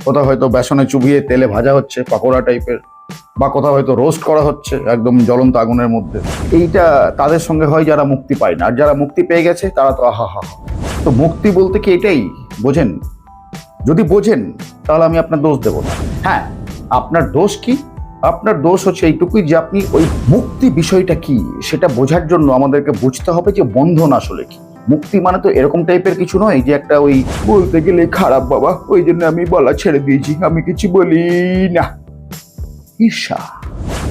কোথাও হয়তো বেসনে চুবিয়ে তেলে ভাজা হচ্ছে পাকোড়া টাইপের, বা কোথাও হয়তো রোস্ট করা হচ্ছে একদম জ্বলন্ত আগুনের মধ্যে। এইটা তাদের সঙ্গে হয় যারা মুক্তি পায় না, আর যারা মুক্তি পেয়ে গেছে তারা তো আহা হা। তো মুক্তি বলতে কি এটাই বোঝেন? যদি বোঝেন তাহলে আমি আপনার দোষ দেব না। হ্যাঁ, আপনার দোষ কি? আপনার দোষ হচ্ছে এইটুকুই যে আপনি ওই মুক্তি বিষয়টা কি সেটা বোঝার জন্য আমাদেরকে বুঝতে হবে যে বন্ধন আসলে কি। মুক্তি মানে তো এরকম টাইপের কিছু নয় যে একটা ওই বলতে গেলে খারাপ বাবা, ওই জন্য আমি বলা ছেড়ে দিয়েছি, আমি কিছু বলি না। ঈর্ষা,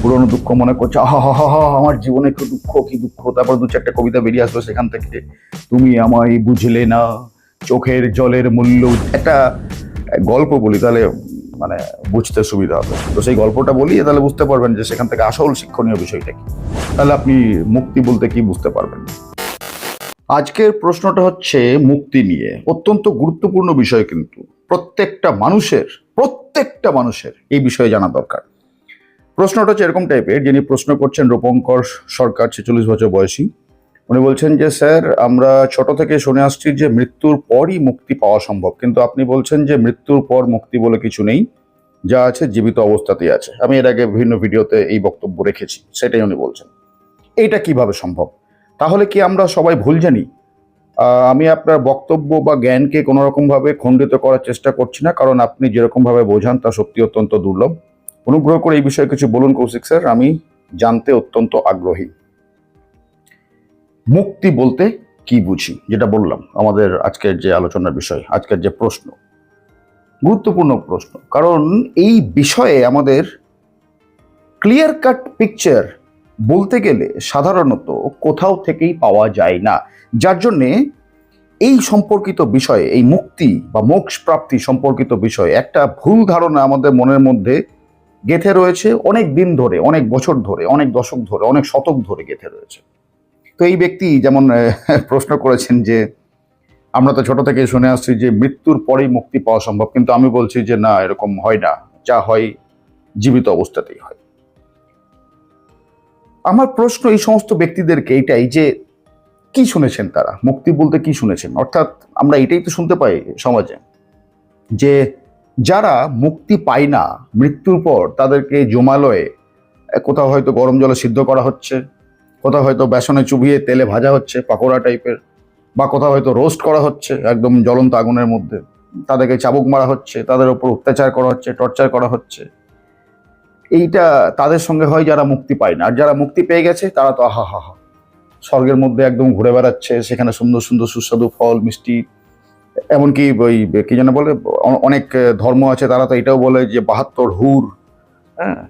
পুরনো দুঃখ মনে করছে, আহা হা হা হা, আমার জীবনে কি দুঃখ কি দুঃখ। তারপর দু চারটা কবিতা বেরিয়ে আসলো সেখান থেকে, তুমি আমায় বুঝলে না, চোখের জলের মূল্য। একটা গল্প বলি তাহলে মানে বুঝতে সুবিধা হবে। তো সেই গল্পটা বলি, তাহলে বুঝতে পারবেন যে সেখান থেকে আসল শিক্ষণীয় বিষয়টা কি। তাহলে আপনি মুক্তি বলতে কি বুঝতে পারবেন। আজকের প্রশ্নটা হচ্ছে মুক্তি নিয়ে, অত্যন্ত গুরুত্বপূর্ণ বিষয়, কিন্তু প্রত্যেকটা মানুষের এই বিষয়ে জানা দরকার। প্রশ্নটা হচ্ছে এরকম টাইপের, যিনি প্রশ্ন করছেন রূপঙ্কর সরকার, 46 বছর বয়সী। উনি বলছেন যে স্যার, আমরা ছোট থেকে শুনে আসছি যে মৃত্যুর পরই মুক্তি পাওয়া সম্ভব, কিন্তু আপনি বলছেন যে মৃত্যুর পর মুক্তি বলে কিছু নেই, যা আছে জীবিত অবস্থাতেই আছে। আমি এর আগে বিভিন্ন ভিডিওতে এই বক্তব্য রেখেছি, সেটাই উনি বলছেন। এইটা কিভাবে সম্ভব? তাহলে কি আমরা সবাই ভুল জানি? আমি আপনার বক্তব্য বা জ্ঞানকে কোনো রকম ভাবে খণ্ডিত করার চেষ্টা করছি না, কারণ আপনি যেরকম ভাবে বোঝান তা সত্যি অত্যন্ত দুর্লভ। অনুগ্রহ করে এই বিষয়ে কিছু বলুন কৌশিক স্যার, আমি জানতে অত্যন্ত আগ্রহী। মুক্তি বলতে কি বুঝি, যেটা বললাম আমাদের আজকের যে আলোচনার বিষয়, আজকের যে প্রশ্ন, গুরুত্বপূর্ণ প্রশ্ন, কারণ এই বিষয়ে আমাদের ক্লিয়ার কাট পিকচার বলতে গেলে সাধারণত কোথাও থেকেই পাওয়া যায় না। যার জন্যে এই সম্পর্কিত বিষয়ে, এই মুক্তি বা মোক্ষ প্রাপ্তি সম্পর্কিত বিষয়ে একটা ভুল ধারণা আমাদের মনের মধ্যে গেঁথে রয়েছে অনেক দিন ধরে, অনেক বছর ধরে, অনেক দশক ধরে, অনেক শতক ধরে গেঁথে রয়েছে। তো এই ব্যক্তি যেমন প্রশ্ন করেছেন যে আমরা তো ছোট থেকে শুনে আসছি যে মৃত্যুর পরেই মুক্তি পাওয়া সম্ভব, কিন্তু আমি বলছি যে না, এরকম হয় না, যা হয় জীবিত অবস্থাতেই হয়। আমার প্রশ্ন এই সমস্ত ব্যক্তিদেরকে এইটাই যে কি শুনেছেন তারা, মুক্তি বলতে কি শুনেছেন? অর্থাৎ আমরা এটাই তো শুনতে পাই সমাজে যে যারা মুক্তি পায় না মৃত্যুর পর, তাদেরকে জমালয়ে কোথাও হয়তো গরম জলে সিদ্ধ করা হচ্ছে, কোথাও হয়তো বেসনে চুবিয়ে তেলে ভাজা হচ্ছে পাকোড়া টাইপের, বা কোথাও হয়তো রোস্ট করা হচ্ছে একদম জ্বলন্ত আগুনের মধ্যে, তাদেরকে চাবুক মারা হচ্ছে, তাদের উপর অত্যাচার করা হচ্ছে, টর্চার করা হচ্ছে। এইটা তাদের সঙ্গে হয় যারা মুক্তি পায় না, আর যারা মুক্তি পেয়ে গেছে তারা তো আহা হা হা, স্বর্গের মধ্যে একদম ঘুরে বেড়াচ্ছে, সেখানে সুন্দর সুন্দর সুস্বাদু ফল মিষ্টি। এমনকি ওই কি যেন বলে, অনেক ধর্ম আছে, তারা তো এটাও বলে যে 72 হুর। হ্যাঁ,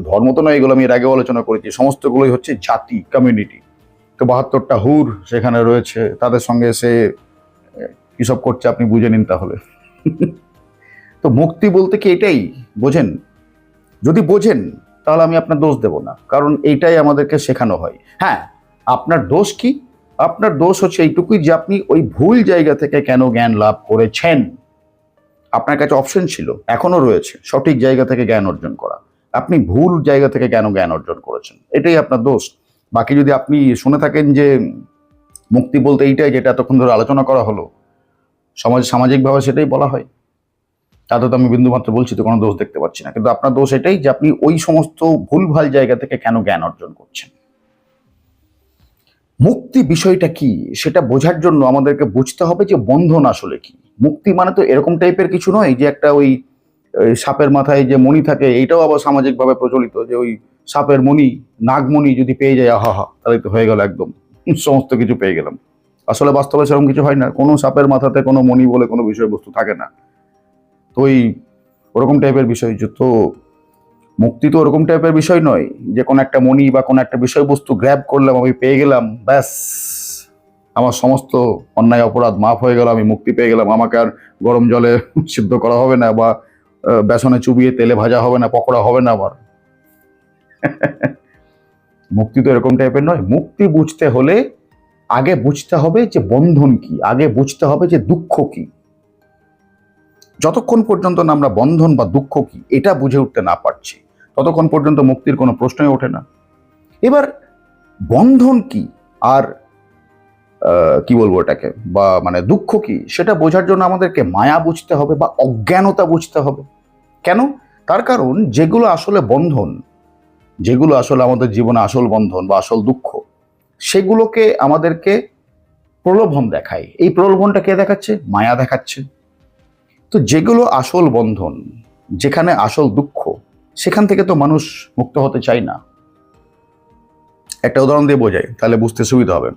ধর্ম তো নয় এগুলো, আমি এর আগেও আলোচনা করেছি, সমস্তগুলোই হচ্ছে জাতি, কমিউনিটি। তো 72টা হুর সেখানে রয়েছে, তাদের সঙ্গে সে কিসব করছে আপনি বুঝে নিন তাহলে। তো মুক্তি বলতে কি এটাই বোঝেন? যদি বোঝেন তাহলে আমি আপনার দোষ দেব না, কারণ এইটাই আমাদেরকে শেখানো হয়। হ্যাঁ, আপনার দোষ কি? আপনার দোষ হচ্ছে এইটুকুই যে আপনি ওই ভুল জায়গা থেকে কেন জ্ঞান লাভ করেছেন। আপনার কাছে অপশন ছিল, এখনো রয়েছে, সঠিক জায়গা থেকে জ্ঞান অর্জন করা। আপনি ভুল জায়গা থেকে কেন জ্ঞান অর্জন করেছেন, এটাই আপনার দোষ। বাকি যদি আপনি শুনে থাকেন যে মুক্তি বলতে এইটাই, যেটা এতক্ষণ ধরে আলোচনা করা হলো, সামাজিকভাবে সেটাই বলা হয়, তাতে তো আমি বিন্দুমাত্র বলছি তো কোনো দোষ দেখতে পাচ্ছি না। কিন্তু আপনার দোষ এটাই যে আপনি ওই সমস্ত ভুলভাল জায়গা থেকে কেন জ্ঞান অর্জন করছেন। মুক্তি বিষয়টা কি সেটা বোঝার জন্য আমাদেরকে বুঝতে হবে যে বন্ধন আসলে কি। মুক্তি মানে তো এরকম টাইপের কিছু নয় যে একটা ওই সাপের মাথায় যে মণি থাকে, এইটাও আবার সামাজিকভাবে প্রচলিত যে ওই সাপের মণি, নাগমণি যদি পেয়ে যায়, আহা হা, তাহলে তো হয়ে গেল একদম সমস্ত কিছু পেয়ে গেলাম। আসলে বাস্তবে সেরকম কিছু হয় না, কোনো সাপের মাথাতে কোনো মণি বলে কোনো বিষয়বস্তু থাকে না। তো ওই ওরকম টাইপের বিষয় যে, তো মুক্তি তো ওরকম টাইপের বিষয় নয় যে কোনো একটা মণি বা কোনো একটা বিষয়বস্তু গ্র্যাব করলাম, আমি পেয়ে গেলাম, ব্যাস আমার সমস্ত অন্যায় অপরাধ মাফ হয়ে গেল, আমি মুক্তি পেয়ে গেলাম, আমাকে আর গরম জলে সিদ্ধ করা হবে না, বা বেসনে চুবিয়ে তেলে ভাজা হবে না, পকোড়া হবে না আবার। মুক্তি তো এরকম টাইপের নয়। মুক্তি বুঝতে হলে আগে বুঝতে হবে যে বন্ধন কি, আগে বুঝতে হবে যে দুঃখ কি। যতক্ষণ পর্যন্ত না আমরা বন্ধন বা দুঃখ কি এটা বুঝে উঠতে না পারছি, ততক্ষণ পর্যন্ত মুক্তির কোনো প্রশ্নই ওঠে না। এবার বন্ধন কি আর কি বলবো এটাকে, বা মানে দুঃখ কি সেটা বোঝার জন্য আমাদেরকে মায়া বুঝতে হবে বা অজ্ঞানতা বুঝতে হবে। কেন? তার কারণ যেগুলো আসলে বন্ধন, যেগুলো আসলে আমাদের জীবনে আসল বন্ধন বা আসল দুঃখ, সেগুলোকে আমাদেরকে প্রলোভন দেখায়। এই প্রলোভনটা কে দেখাচ্ছে? মায়া দেখাচ্ছে। তো যেগুলো আসল বন্ধন, যেখানে আসল দুঃখ, সেখান থেকে তো মানুষ মুক্ত হতে চায় না। একটা উদাহরণ দিয়ে বোঝাই, তাহলে বুঝতে সুবিধা হবে।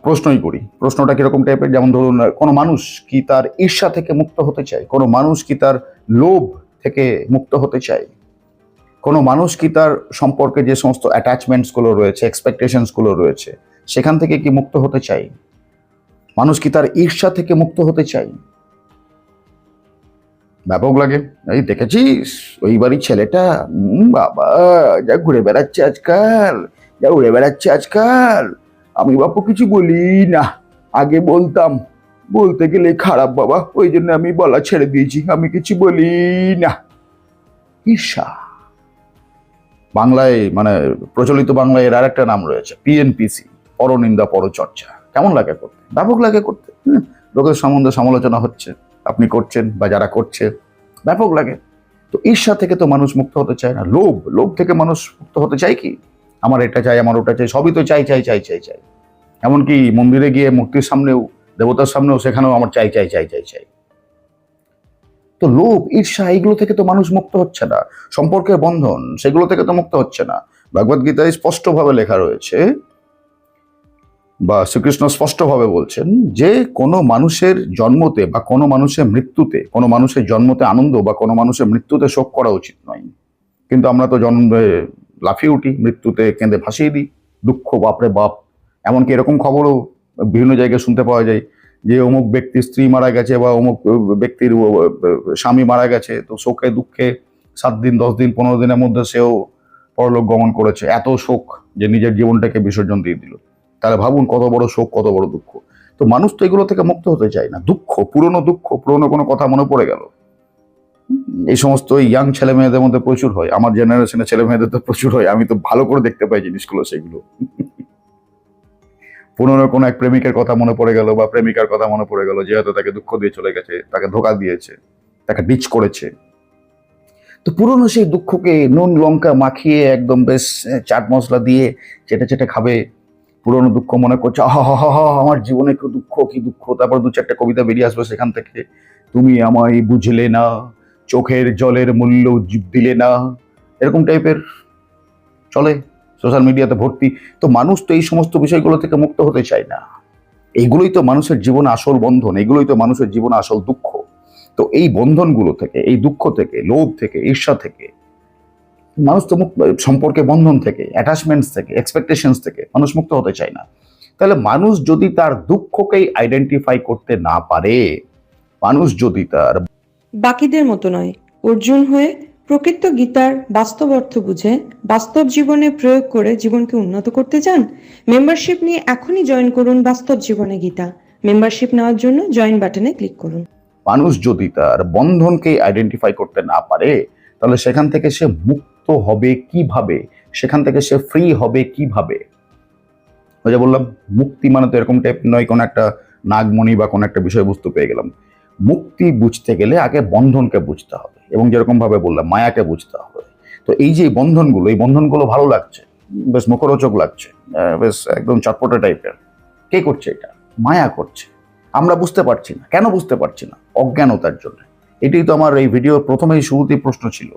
প্রশ্নই করি, প্রশ্নটা কিরকম টাইপের, যেমন ধরুন, কোনো মানুষ কি তার ঈর্ষা থেকে মুক্ত হতে চায়? কোনো মানুষ কি তার লোভ থেকে মুক্ত হতে চায়? কোনো মানুষ কি তার সম্পর্কে যে সমস্ত অ্যাটাচমেন্টসগুলো রয়েছে, এক্সপেকটেশনসগুলো রয়েছে, সেখান থেকে কি মুক্ত হতে চায়? মানুষ কি তার ঈর্ষা থেকে মুক্ত হতে চায়? ব্যাপক লাগে। এই দেখেছিস ওই বাড়ির ছেলেটা, বাবা, যা ঘুরে বেড়াচ্ছে আজকাল, যা উড়ে বেড়াচ্ছে আজকাল। আমি বাপু কিছু বলি না, আগে বলতাম, বলতে গেলে খারাপ বাবা, ওই জন্য আমি বলা ছেড়ে দিয়েছি, আমি কিছু বলি না। ঈর্ষা। বাংলায় মানে প্রচলিত বাংলায় এর আর একটা নাম রয়েছে, পিএনপিসি, পরনিন্দা পরচর্চা। কেমন লাগে করতে? ব্যাপক লাগে করতে। লোকের সম্বন্ধে সমালোচনা হচ্ছে, আপনি করছেন বা যারা করছে, ব্যাপক লাগে। তো ঈর্ষা থেকে তো মানুষ মুক্ত হতে চায় না। লোভ, লোভ থেকে মানুষ মুক্ত হতে চায় কি? আমার এটা চাই, আমার ওটা চাই, সবই তো চাই চাই চাই চাই চাই। এমনকি মন্দিরে গিয়ে মূর্তির সামনেও, দেবতার সামনেও, সেখানেও আমার চাই চাই চাই চাই চাই। তো লোভ, ঈর্ষা, এইগুলো থেকে তো মানুষ মুক্ত হচ্ছে না। সম্পর্কের বন্ধন, সেগুলো থেকে তো মুক্ত হচ্ছে না। ভগবদ গীতায় স্পষ্টভাবে লেখা রয়েছে, বা শ্রীকৃষ্ণ স্পষ্টভাবে বলছেন, যে কোনো মানুষের জন্মতে বা কোনো মানুষের মৃত্যুতে, কোনো মানুষের জন্মতে আনন্দ বা কোনো মানুষের মৃত্যুতে শোক করা উচিত নয়। কিন্তু আমরা তো জন্মে লাফিয়ে উঠি, মৃত্যুতে কেঁদে ভাসিয়ে দিই। দুঃখ, বাপরে বাপ। এমনকি এরকম খবরও বিভিন্ন জায়গায় শুনতে পাওয়া যায় যে অমুক ব্যক্তির স্ত্রী মারা গেছে বা অমুক ব্যক্তির স্বামী মারা গেছে, তো শোকে দুঃখে 7 দিন, 10 দিন, 15 দিনের মধ্যে সেও পরলোক গমন করেছে। এত শোক যে নিজের জীবনটাকে বিসর্জন দিয়ে দিল। তাহলে ভাবুন কত বড় শোক, কত বড় দুঃখ। তো মানুষ তো এগুলো থেকে মুক্ত হতে চায় না। দুঃখ, পুরনো কোনো কথা মনে পড়ে গেল, এই সমস্ত ইয়াং ছেলে মেয়েদের মধ্যে প্রচুর হয়। আমার জেনারেশনের ছেলে মেয়েদের তো প্রচুর হয়, আমি তো ভালো করে দেখতে পাই জিনিসগুলো, সেগুলো। পুরনো কোনো এক প্রেমিকের কথা মনে পড়ে গেল বা প্রেমিকার কথা মনে পড়ে গেল, যে হয়তো তাকে দুঃখ দিয়ে চলে গেছে, তাকে ধোকা দিয়েছে, তাকে ডিচ করেছে। তো পুরনো সেই দুঃখকে নুন লঙ্কা মাখিয়ে একদম বেশ চাট মশলা দিয়ে চেটে চেটে খাবে। পুরনো দুঃখ মনে করছে, আহা, আমার জীবনে কি দুঃখ, কি দুঃখ। তারপর 2-4টা কবিতা বেরিয়ে আসবে সেখান থেকে, তুমি আমায় বুঝলে না, চোখের জলের মূল্য দিলে না, এরকম টাইপের চলে, সোশ্যাল মিডিয়াতে ভর্তি। তো মানুষ তো এই সমস্ত বিষয়গুলো থেকে মুক্ত হতে চায় না। এইগুলোই তো মানুষের জীবনে আসল বন্ধন, এগুলোই তো মানুষের জীবনে আসল দুঃখ। তো এই বন্ধনগুলো থেকে, এই দুঃখ থেকে, লোভ থেকে, ঈর্ষা থেকে মানুষ তো সম্পর্কে বন্ধন থেকে, অ্যাটাচমেন্টস থেকে, এক্সপেকটেশনস থেকে মানুষ মুক্ত হতে চায় না। তাহলে মানুষ যদি তার দুঃখকেই আইডেন্টিফাই করতে না পারে, মানুষ যদি তার বাকিদের মতো নয়, অর্জুন হয়ে প্রকৃত গীতার বাস্তব অর্থ বুঝে বাস্তব জীবনে প্রয়োগ করে জীবনকে উন্নত করতে চান, মেম্বারশিপ নিয়ে এখনই জয়েন করুন বাস্তব জীবনে গীতা। মেম্বারশিপ নেওয়ার জন্য জয়েন বাটনে ক্লিক করুন। মানুষ যদি তার বন্ধনকে আইডেন্টিফাই করতে না পারে, তাহলে সেখান থেকে সে মুক্ত হবে কিভাবে? সেখান থেকে সে ফ্রি হবে কিভাবে? ওই যে বললাম, মুক্তি মানে তো এরকম টাইপ নয় কোনো একটা নাগমণি বা কোনো একটা বিষয়বস্তু পেয়ে গেলাম। মুক্তি বুঝতে গেলে আগে বন্ধনকে বুঝতে হবে, এবং যেরকম ভাবে বললাম, মায়াকে বুঝতে হবে। তো এই যে বন্ধনগুলো, এই বন্ধনগুলো ভালো লাগছে, বেশ মুখরোচক লাগছে, বেশ একদম চটপটা টাইপের। কে করছে এটা? মায়া করছে। আমরা বুঝতে পারছি না। কেন বুঝতে পারছি না? অজ্ঞানতার জন্য। এটাই তো আমার এই ভিডিওর প্রথমেই শুরুতেই প্রশ্ন ছিল,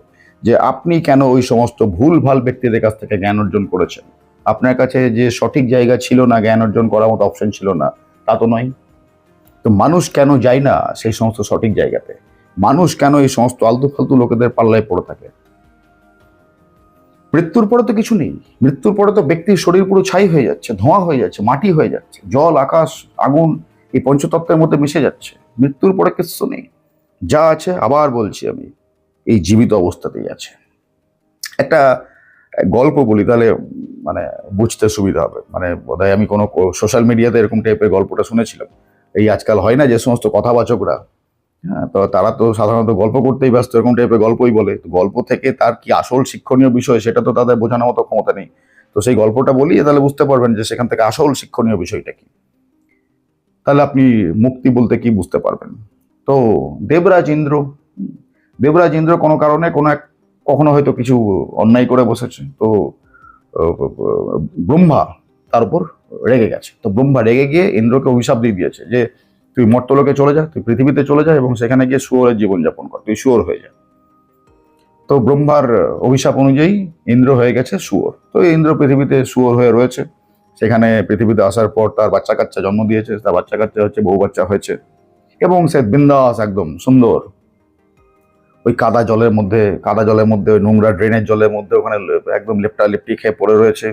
যে আপনি কেন ওই সমস্ত ভুলভাল ব্যক্তিদের কাছ থেকে জ্ঞান অর্জন করেছেন? আপনার কাছে যে সঠিক জায়গা ছিল না, জ্ঞান অর্জন করার মতো অপশন ছিল না, তা তো নয়। তো মানুষ কেন যায় না সেই সমস্ত সঠিক জায়গাতে? মানুষ কেন এই সমস্ত আলতু ফালতু লোকেদের পাল্লায় পড়ে থাকে? মৃত্যুর পরে তো কিছু নেই। মৃত্যুর পরে তো ব্যক্তির শরীর পুরো ছাই হয়ে যাচ্ছে, ধোঁয়া হয়ে যাচ্ছে, মাটি হয়ে যাচ্ছে, জল, আকাশ, আগুন, এই পঞ্চতত্ত্বের মধ্যে মিশে যাচ্ছে। মৃত্যুর পরে কিছু নেই। যা আছে, আবার বলছি আমি, এই জীবিত অবস্থাতেই আছে। একটা গল্প বলি, তাহলে মানে বুঝতে সুবিধা হবে। মানে বোধহয় আমি কোনো সোশ্যাল মিডিয়াতে এরকম টাইপের গল্পটা শুনেছিলাম। এই আজকাল হয় না যে সমস্ত কথাবাচকরা, হ্যাঁ, তো তারা তো সাধারণত গল্প করতেই ব্যস্ত, এরকম টাইপের গল্পই বলে। তো গল্প থেকে তার কি আসল শিক্ষণীয় বিষয় সেটা তো তাদের বোঝানোর মতো ক্ষমতা নেই। তো সেই গল্পটা বলি, তাহলে বুঝতে পারবেন যে সেখান থেকে আসল শিক্ষণীয় বিষয়টা কি। তাহলে আপনি মুক্তি বলতে কি বুঝতে পারবেন। তো দেবরাজ ইন্দ্র, দেবরাজ ইন্দ্র কোনো কারণে কখনো হয়তো কিছু অন্যায় করে বসেছে, তো ব্রহ্মা তার উপর রেগে গেছে। তো ব্রহ্মা রেগে গিয়ে ইন্দ্রকে অভিশাপ দিয়ে দিয়েছে যে তুই মর্তলোকে চলে যা, তুই পৃথিবীতে চলে যা এবং সেখানে গিয়ে শুয়োরের জীবনযাপন কর, তুই শুয়োর হয়ে যা। তো ব্রহ্মার অভিশাপ অনুযায়ী ইন্দ্র হয়ে গেছে শুয়োর। তো ইন্দ্র পৃথিবীতে শুয়োর হয়ে রয়েছে। সেখানে পৃথিবীতে আসার পর তার বাচ্চা কাচ্চা জন্ম দিয়েছে, তার বাচ্চা কাচ্চা হচ্ছে, বউ বাচ্চা হয়েছে, এবং সে বিন্দাস একদম সুন্দর ওই কাদা জলের মধ্যে ওই নোংরা ড্রেনের জলের মধ্যে ওখানে একদম লেপটা লেপটি খেয়ে পড়ে রয়েছে,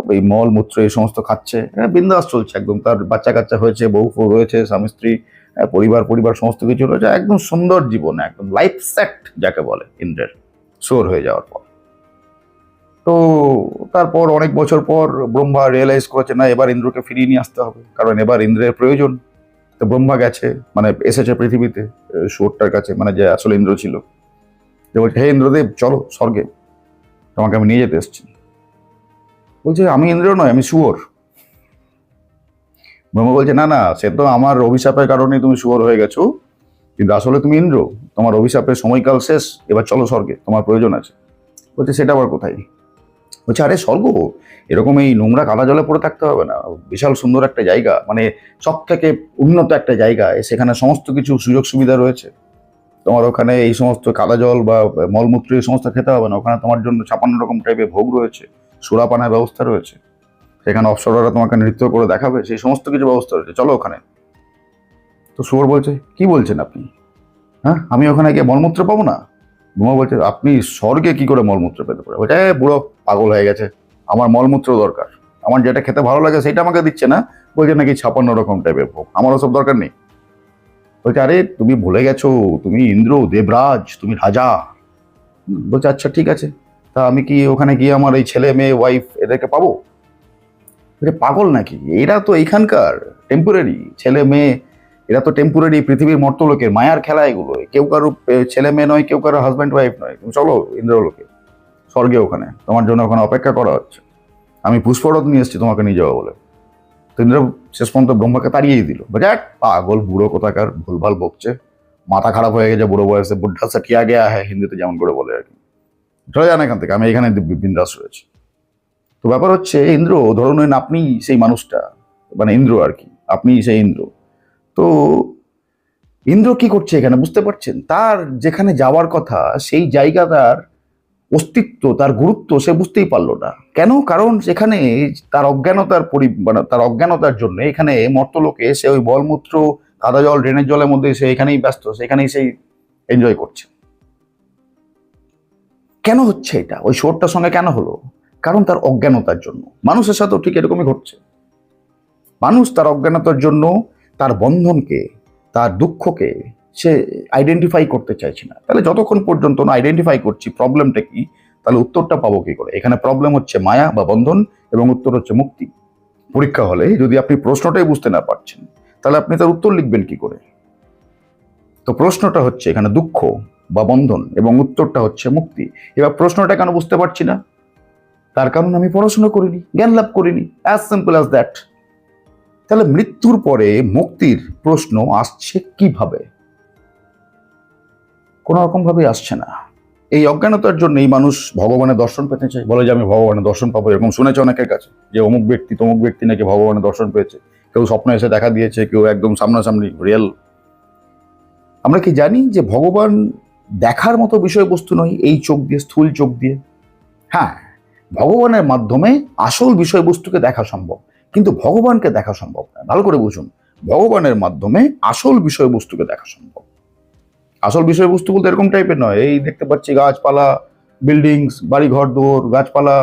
ওই মল মূত্র এই সমস্ত খাচ্ছে, বিন্দাস চলছে একদম। তার বাচ্চা কাচ্চা হয়েছে, বউ ফউ রয়েছে, স্বামী স্ত্রী, পরিবার সমস্ত কিছু রয়েছে, একদম সুন্দর জীবন, একদম লাইফ সেট যাকে বলে ইন্দ্রের সোর হয়ে যাওয়ার পর। তো তারপর অনেক বছর পর ব্রহ্মা রিয়েলাইজ করেছে না, এবার ইন্দ্রকে ফিরিয়ে নিয়ে আসতে হবে, কারণ এবার ইন্দ্রের প্রয়োজন। তো ব্রহ্মা গেছে, মানে এসেছে পৃথিবীতে শুয়োরটার কাছে, মানে যে আসলে ইন্দ্র ছিল, যে বলছে হে ইন্দ্রদেব চলো স্বর্গে, তোমাকে আমি নিয়ে যেতে এসেছি। বলছে আমি ইন্দ্র নয়, আমি শুয়োর। ব্রহ্মা বলছে না না, সে তো আমার অভিশাপের কারণেই তুমি শুয়োর হয়ে গেছো, কিন্তু আসলে তুমি ইন্দ্র, তোমার অভিশাপের সময়কাল শেষ, এবার চলো স্বর্গে, তোমার প্রয়োজন আছে। বলছে সেটা আবার কোথায়? বলছে আরে স্বর্গ এরকম এই নোংরা কাদা জলে পড়ে থাকতে হবে না, বিশাল সুন্দর একটা জায়গা, মানে সব থেকে উন্নত একটা জায়গায়, সেখানে সমস্ত কিছু সুযোগ সুবিধা রয়েছে। তোমার ওখানে এই সমস্ত কাদা জল বা মলমূত্র এই সমস্ত খেতে হবে না, ওখানে তোমার জন্য 56 রকম টাইপের ভোগ রয়েছে, সুরাপানের ব্যবস্থা রয়েছে, সেখানে অপ্সরারা তোমাকে নৃত্য করে দেখাবে, সেই সমস্ত কিছু ব্যবস্থা রয়েছে, চলো ওখানে। তো শুয়োর বলছে কি বলছেন আপনি, হ্যাঁ আমি ওখানে গিয়ে মলমূত্র পাবো না? ব্রহ্মা বলছে আপনি স্বর্গে কি করে মলমূত্র পেতে পারে? বলছে বুড়ো পাগল হয়ে গেছে, আমার মলমূত্র দরকার, আমার যেটা খেতে ভালো লাগে সেটা আমাকে দিচ্ছে না, বলছে নাকি 56 রকম টাইপের ভোগ, আমার ওসব দরকার নেই। বলছে আরে তুমি ভুলে গেছো, তুমি ইন্দ্র, দেবরাজ, তুমি রাজা। বলছে আচ্ছা ঠিক আছে, তা আমি কি ওখানে গিয়ে আমার এই ছেলে মেয়ে ওয়াইফ এদেরকে পাবো? বলছে পাগল নাকি, এরা তো এইখানকার টেম্পোরারি ছেলে মেয়ে, এরা তো টেম্পোরারি পৃথিবীর মর্তলোকের মায়ার খেলা এগুলো, কেউ কারো ছেলে মেয়ে নয়, কেউ কারো হাজব্যান্ড ওয়াইফ নয়, তুমি চলো ইন্দ্রলোকে, স্বর্গে, ওখানে তোমার জন্য ওখানে অপেক্ষা করা হচ্ছে, আমি পুষ্পরথ নিয়ে এসেছি তোমাকে নিয়ে যাবো বলে। তো ইন্দ্র শেষ পর্যন্ত ব্রহ্মাকে তাড়িয়েই দিল। বলছে পাগল বুড়ো কোথাকার, ভুলভাল বকছে, মাথা খারাপ হয়ে গেছে বুড়ো বয়সে, বুদ্ধা সা কিয়া গেয়া হ্যাঁ হিন্দিতে যেমন করে বলে আর কি, চলে যান এখান থেকে, আমি এখানে বিন্দাস রয়েছি। তো ব্যাপার হচ্ছে ইন্দ্র, ধরুন আপনি সেই মানুষটা, মানে ইন্দ্র আর কি, আপনি সেই ইন্দ্র। তো ইন্দ্র কি করছে এখানে বুঝতে পারছেন? তার যেখানে যাওয়ার কথা সেই জায়গা, তার অস্তিত্ব, তার গুরুত্ব সে বুঝতেই পারলো না। কেন? কারণ সেখানে তার মানে তার অজ্ঞানতার জন্য এখানে মর্তলোকে সে ওই বলমূত্র, কাদা জল, ড্রেনের জলের মধ্যে সে এখানেই ব্যস্ত, সেখানেই সেই এনজয় করছে। কেন হচ্ছে এটা? ওই শোরটার সঙ্গে কেন হলো? কারণ তার অজ্ঞানতার জন্য। মানুষের সাথেও ঠিক এরকমই ঘটছে। মানুষ তার অজ্ঞানতার জন্য তার বন্ধনকে, তার দুঃখকে সে আইডেন্টিফাই করতে চাইছে না। তাহলে যতক্ষণ পর্যন্ত না আইডেন্টিফাই করছি প্রবলেমটা কি, তাহলে উত্তরটা পাবো কি করে? এখানে প্রবলেম হচ্ছে মায়া বা বন্ধন, এবং উত্তর হচ্ছে মুক্তি। পরীক্ষা হলে যদি আপনি প্রশ্নটাই বুঝতে না পারছেন, তাহলে আপনি তার উত্তর লিখবেন কি করে? তো প্রশ্নটা হচ্ছে এখানে দুঃখ বা বন্ধন, এবং উত্তরটা হচ্ছে মুক্তি। এবার প্রশ্নটা কেন বুঝতে পারছি না? তার কারণ আমি পড়াশোনা করিনি, জ্ঞান লাভ করিনি, অ্যাজ সিম্পল অ্যাজ দ্যাট। তাহলে মৃত্যুর পরে মুক্তির প্রশ্ন আসছে কিভাবে? কোন রকম ভাবে আসছে না। এই অজ্ঞানতার জন্যই মানুষ ভগবানের দর্শন পেতে চায়, বলে যে আমি ভগবানের দর্শন পাবো। এরকম শুনেছে অনেকের কাছে যে অমুক ব্যক্তি তমুক ব্যক্তি নাকি ভগবানের দর্শন পেয়েছে, কেউ স্বপ্ন এসে দেখা দিয়েছে, কেউ একদম সামনাসামনি রিয়েল। আমরা কি জানি যে ভগবান দেখার মতো বিষয়বস্তু নয় এই চোখ দিয়ে, স্থূল চোখ দিয়ে। হ্যাঁ, ভগবানের মাধ্যমে আসল বিষয়বস্তুকে দেখা সম্ভব, কিন্তু ভগবানকে দেখা সম্ভব না। ভালো করে বুঝুন, ভগবানের মাধ্যমে আসল বিষয়বস্তুকে দেখা সম্ভব। আসল বিষয়বস্তু বলতে এরকম টাইপের নয়, এই দেখতে পাচ্ছি গাছপালা, বিল্ডিংস, বাড়ি ঘর দোর, গাছপালা,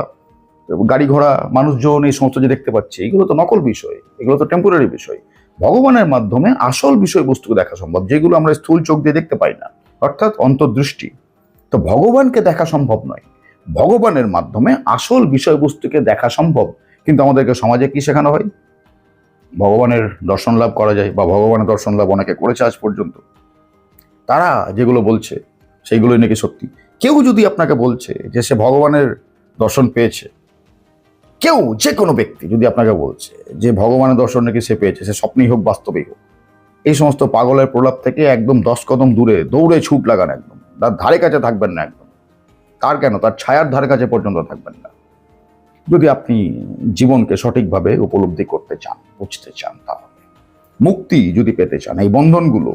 গাড়ি ঘোড়া, মানুষজন, এই সমস্ত যে দেখতে পাচ্ছি, এগুলো তো নকল বিষয়, এগুলো তো টেম্পোরারি বিষয়। ভগবানের মাধ্যমে আসল বিষয়বস্তুকে দেখা সম্ভব, যেগুলো আমরা স্থূল চোখ দিয়ে দেখতে পাই না, অর্থাৎ অন্তর্দৃষ্টি। তো ভগবানকে দেখা সম্ভব নয়, ভগবানের মাধ্যমে আসল বিষয়বস্তুকে দেখা সম্ভব। কিন্তু আমাদেরকে সমাজে কি শেখানো হয়? ভগবানের দর্শন লাভ করা যায়, বা ভগবানের দর্শন লাভ অনেকে করেছে আজ পর্যন্ত, তারা যেগুলো বলছে সেইগুলোই নাকি সত্যি। কেউ যদি আপনাকে বলছে যে সে ভগবানের দর্শন পেয়েছে, কেউ যে কোনো ব্যক্তি যদি আপনাকে বলছে যে ভগবানের দর্শন নাকি সে পেয়েছে, সে স্বপ্নেই হোক বাস্তবেই হোক, এই সমস্ত পাগলের প্রলাপ থেকে একদম 10 কদম দূরে দৌড়ে ছুট লাগান, একদম তার ধারে কাছে থাকবেন না, একদম তার কেন তার ছায়ার ধারে কাছে পর্যন্ত থাকবেন না। যদি আপনি জীবনকে সঠিকভাবে উপলব্ধি করতে চান, বুঝতে চান, তাহলে মুক্তি যদি পেতে চান, এই বন্ধনগুলো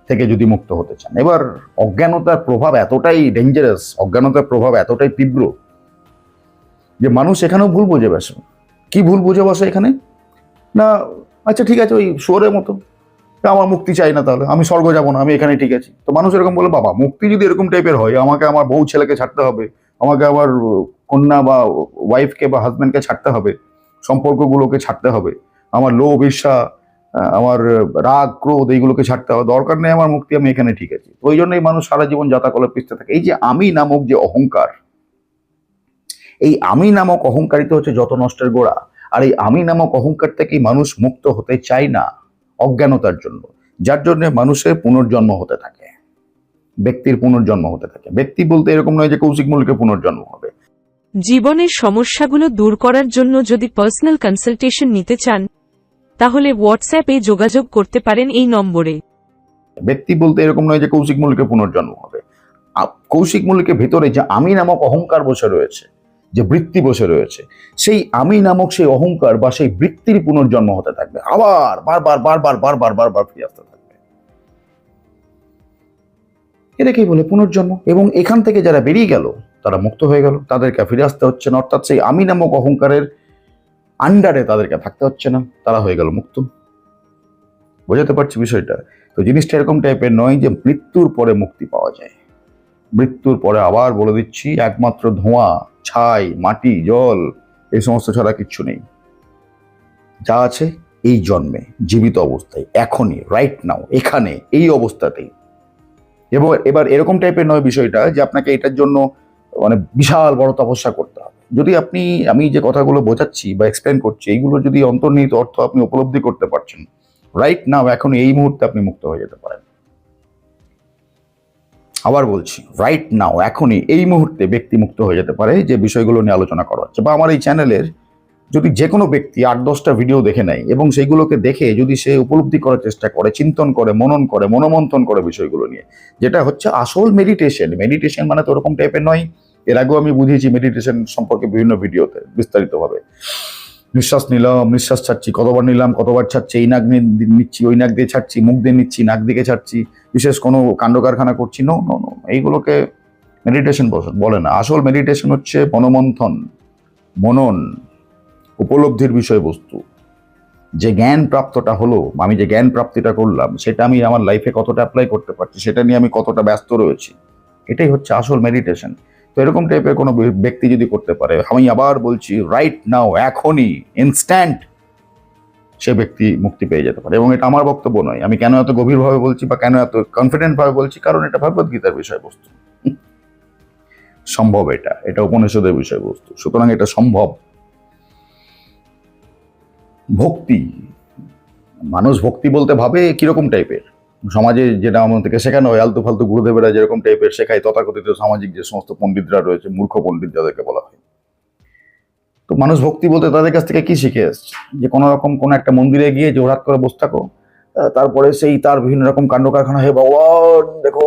থেকে যদি মুক্ত হতে চান। এবার অজ্ঞানতার প্রভাব এতটাই ডেঞ্জারাস, অজ্ঞানতার প্রভাব এতটাই তীব্র যে মানুষ এখানেও ভুল বুঝে বসে। কি ভুল বুঝে বসে এখানে? না, আচ্ছা ঠিক আছে, ওই শুয়োরের মতো, আমার মুক্তি চাই না, তাহলে আমি স্বর্গ যাবো না, আমি এখানে ঠিক আছি। তো মানুষ এরকম বলে, বাবা মুক্তি যদি এরকম টাইপের হয়, আমাকে আমার বউ ছেলেকে ছাড়তে হবে, আমাকে আমার কন্যা বা ওয়াইফকে বা হাজব্যান্ডকে ছাড়তে হবে, সম্পর্কগুলোকে ছাড়তে হবে, আমার লোভ ঈর্ষা, আমার রাগ ক্রোধ এইগুলোকে ছাড়তে হবে, দরকার নেই আমার মুক্তি, আমি এখানে ঠিক আছি। ওই জন্যই মানুষ সারা জীবন যাতাকলে পিছতে থাকে। এই যে আমি নামক যে অহংকার, এই আমি নামক অহংকারিত হচ্ছে যত নষ্টের গোড়া। আর এই আমি নামক অহংকার থেকেই মানুষ মুক্ত হতে চায় না, অজ্ঞানতার জন্য, যার জন্য মানুষের পুনর্জন্ম হতে থাকে, ব্যক্তির পুনর্জন্ম হতে থাকে। ব্যক্তি বলতে এরকম নয় যে কৌশিক মল্লিকের পুনর্জন্ম হবে। জীবনের সমস্যাগুলো দূর করার জন্য যদি পার্সোনাল কনসালটেশন নিতে চান তাহলে হোয়াটসঅ্যাপে যোগাযোগ করতে পারেন এই নম্বরে। ব্যক্তি বলতে এরকম নয় যে কৌশিক মল্লিকের পুনর্জন্ম হবে। কৌশিক মল্লিকের ভেতরে যে আমি নামক অহংকার বসে রয়েছে, যে বৃত্তি বসে রয়েছে, সেই আমি নামক সেই অহংকার বা সেই বৃত্তির পুনর্জন্ম হতে থাকবে, আবার বারবার বারবার বারবার বারবার ফিরে আসতে থাকবে। এটাকেই বলে পুনর্জন্ম। এবং এখান থেকে যারা বেরিয়ে গেল, তারা মুক্ত হয়ে গেল, তাদেরকে ফিরে আসতে হচ্ছে না, অর্থাৎ সেই আমি নামক অহংকারের আন্ডারে তাদেরকে থাকতে হচ্ছে না, তারা হয়ে গেল মুক্ত। বোঝাতে পারছি বিষয়টা? তো জিনিসটা এরকম টাইপের নয় যে মৃত্যুর পরে মুক্তি পাওয়া যায়। মৃত্যুর পরে আবার বলে দিচ্ছি, একমাত্র ধোঁয়া, ছাই, মাটি, জল, এই সমস্ত ছাড়া কিচ্ছু নেই। যা আছে এই জন্মে, জীবিত অবস্থায়, এখনই, রাইট নাও, এখানে, এই অবস্থাতেই। এবং এবার এরকম টাইপের নয় বিষয়টা যে আপনাকে এটার জন্য মানে বিশাল বড় তপস্যা করতে হবে। যদি আপনি, আমি যে কথাগুলো বোঝাচ্ছি বা এক্সপ্লেন করছি, এইগুলো যদি অন্তর্নিহিত অর্থ আপনি উপলব্ধি করতে পারছেন, রাইট নাও, এখন এই মুহূর্তে আপনি মুক্ত হয়ে যেতে পারেন। আবার বলছি, রাইট নাও, এখনই, এই মুহূর্তে ব্যক্তি মুক্ত হয়ে যেতে পারে, যে বিষয়গুলো নিয়ে আলোচনা করা হচ্ছে। বা আমার এই চ্যানেলের যদি যে কোনো ব্যক্তি 8-10টা ভিডিও দেখে নেয় এবং সেইগুলোকে দেখে যদি সে উপলব্ধি করার চেষ্টা করে, চিন্তন করে, মনন করে, মনোমন্থন করে বিষয়গুলো নিয়ে, যেটা হচ্ছে আসল মেডিটেশন। মেডিটেশন মানে তো ওরকম টাইপের নয়। এর আগেও আমি বুঝিয়েছি মেডিটেশন সম্পর্কে বিভিন্ন ভিডিওতে বিস্তারিতভাবে। নিঃশ্বাস নিলাম, নিঃশ্বাস ছাড়ছি, কতবার নিলাম, কতবার ছাড়ছি, এই নাক নিচ্ছি, ওই নাক দিয়ে ছাড়ছি, মুখ দিয়ে নিচ্ছি, নাক দিকে ছাড়ছি, বিশেষ কোনো কাণ্ড কারখানা করছি, নো নো নো, এইগুলোকে মেডিটেশন বলে না। আসল মেডিটেশন হচ্ছে মনোমন্থন, মনন, উপলব্ধির বিষয়বস্তু। যে জ্ঞান প্রাপ্তটা হলো, আমি যে জ্ঞান প্রাপ্তিটা করলাম, সেটা আমি আমার লাইফে কতটা অ্যাপ্লাই করতে পারছি, সেটা নিয়ে আমি কতটা ব্যস্ত রয়েছি, এটাই হচ্ছে আসল মেডিটেশন। তো এরকম টাইপের কোনো ব্যক্তি যদি করতে পারে, আমি আবার বলছি, রাইট নাও, এখনই, ইনস্ট্যান্ট, সে ব্যক্তি মুক্তি পেয়ে যেতে পারে। এবং এটা আমার বক্তব্য নয়। আমি কেন এত গভীরভাবে বলছি বা কেন এত কনফিডেন্ট ভাবে বলছি, কারণ এটা ভগবদ্গীতার বিষয়বস্তু। সম্ভব, এটা উপনিষদের বিষয়বস্তু, সুতরাং এটা সম্ভব। ভক্তি, মানুষ ভক্তি বলতে ভাবে কিরকম টাইপের, সমাজে যেটা আমাদেরকে শেখানো হয়, আলতু ফালতু গুরুদেবেরা যেরকম টাইপের শেখায়, তথাকথিত সামাজিক যে সমস্ত পণ্ডিতরা রয়েছে, মূর্খ পণ্ডিত যাদেরকে বলা হয়, তো মানুষ ভক্তি বলতে তাদের কাছ থেকে কি শিখে এসছে? যে কোনো রকম কোনো একটা মন্দিরে গিয়ে জোরহাত করে বসে থাকো, তারপরে সেই তার বিভিন্ন রকম কাণ্ড কারখানা, হে ভগবান দেখো,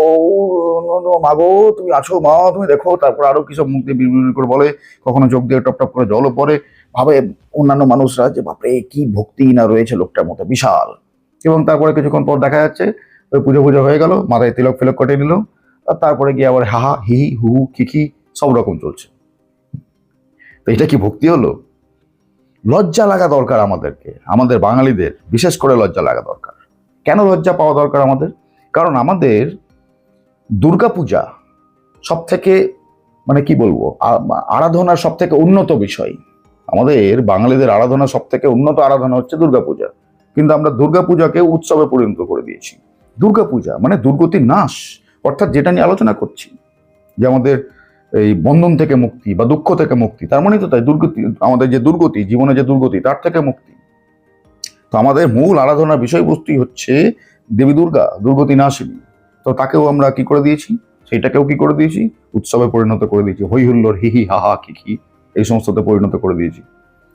মাগো তুমি আছো, মা তুমি দেখো, তারপর আরো কিছু মুখ দিয়ে বিড়বিড় করে বলে, কখনো চোখ দিয়ে টপ টপ করে জলও পড়ে, ভাবে অন্যান্য মানুষরা যে বাপরে কি ভক্তি না রয়েছে লোকটার মতো, বিশাল। এবং তারপরে কিছুক্ষণ পর দেখা যাচ্ছে ওই পুজো পুজো হয়ে গেল, মাথায় তিলক ফিলক কেটে নিল, আর তারপরে গিয়ে আবার হাহা হি হু খিখি সব রকম চলছে। তো এটা কি ভক্তি হলো? লজ্জা লাগা দরকার আমাদেরকে, আমাদের বাঙালিদের বিশেষ করে লজ্জা লাগা দরকার। কেন লজ্জা পাওয়া দরকার আমাদের? কারণ আমাদের দুর্গাপূজা সব থেকে, মানে কি বলবো, আরাধনার সব থেকে উন্নত বিষয়। আমাদের বাঙালিদের আরাধনা সব থেকে উন্নত আরাধনা হচ্ছে দুর্গাপূজা। কিন্তু আমরা দুর্গাপূজাকে উৎসবে পরিণত করে দিয়েছি। দুর্গাপূজা মানে দুর্গতির নাশ, অর্থাৎ যেটা নিয়ে আলোচনা করছি, যে আমাদের এই বন্ধন থেকে মুক্তি বা দুঃখ থেকে মুক্তি, তার মানে তো তাই দুর্গতি, আমাদের যে দুর্গতি, জীবনে যে দুর্গতি, তার থেকে মুক্তি। তো আমাদের মূল আরাধনার বিষয়বস্তুই হচ্ছে দেবী দুর্গা, দুর্গতি নাশিনী। তো তাকেও আমরা কি করে দিয়েছি, সেইটাকেও কি করে দিয়েছি, উৎসবে পরিণত করে দিয়েছি, হই হুল্লোড়, হি হি হা হা খিখি, এই সমস্ততে পরিণত করে দিয়েছি।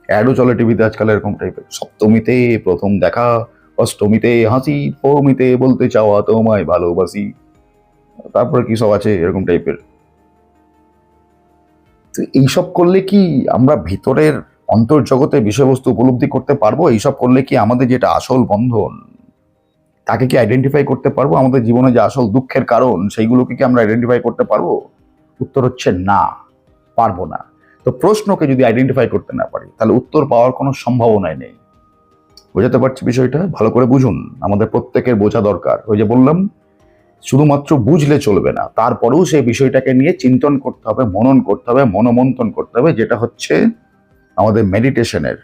অ্যাডও চলে টিভিতে আজকাল এরকম টাইপের, সপ্তমীতে প্রথম দেখা, অষ্টমীতে হাসি, নবমীতে বলতে চাওয়া তোমায় ভালোবাসি, তারপরে কি সব আছে এরকম টাইপের। তো এইসব করলে কি আমরা ভিতরের অন্তর্জগতের বিষয়বস্তু উপলব্ধি করতে পারবো? এইসব করলে কি আমাদের যেটা আসল বন্ধন তাকে কি আইডেন্টিফাই করতে পারবো? আমাদের জীবনে যে আসল দুঃখের কারণ সেইগুলোকে কি আমরা আইডেন্টিফাই করতে পারবো? উত্তর হচ্ছে না, পারবো না। তো প্রশ্নকে যদি আইডেন্টিফাই করতে না পারি তাহলে উত্তর পাওয়ার কোনো সম্ভাবনাই নেই। বোঝাতে পারছি বিষয়টা? ভালো করে বুঝুন, আমাদের প্রত্যেকের বোঝা দরকার। ওই যে বললাম, শুধুমাত্র বুঝলে চলবে না, তারপরেও সেই বিষয়টাকে নিয়ে চিন্তন করতে হবে, মনন করতে হবে, মনোমন্থন করতে হবে, যেটা হচ্ছে আমাদের মেডিটেশনের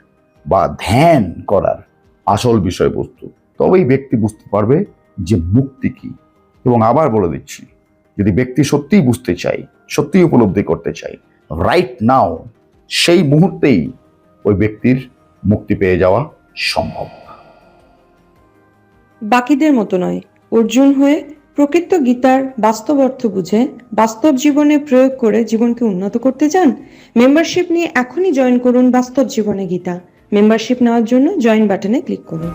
বা ধ্যান করার আসল বিষয়বস্তু। তবেই ব্যক্তি বুঝতে পারবে যে মুক্তি কি। এবং আবার বলে দিচ্ছি, যদি ব্যক্তি সত্যিই বুঝতে চায়, সত্যিই উপলব্ধি করতে চায়, রাইট নাও সেই মুহূর্তেই ওই ব্যক্তির মুক্তি পেয়ে যাওয়া সম্ভব। বাকিদের মতো নয়, অর্জুন হয়ে প্রকৃত গীতার বাস্তব অর্থ বুঝে বাস্তব জীবনে প্রয়োগ করে জীবনকে উন্নত করতে চান? মেম্বারশিপ নিয়ে এখনই জয়েন করুন বাস্তব জীবনে গীতা। মেম্বারশিপ নেওয়ার জন্য জয়েন বাটনে ক্লিক করুন।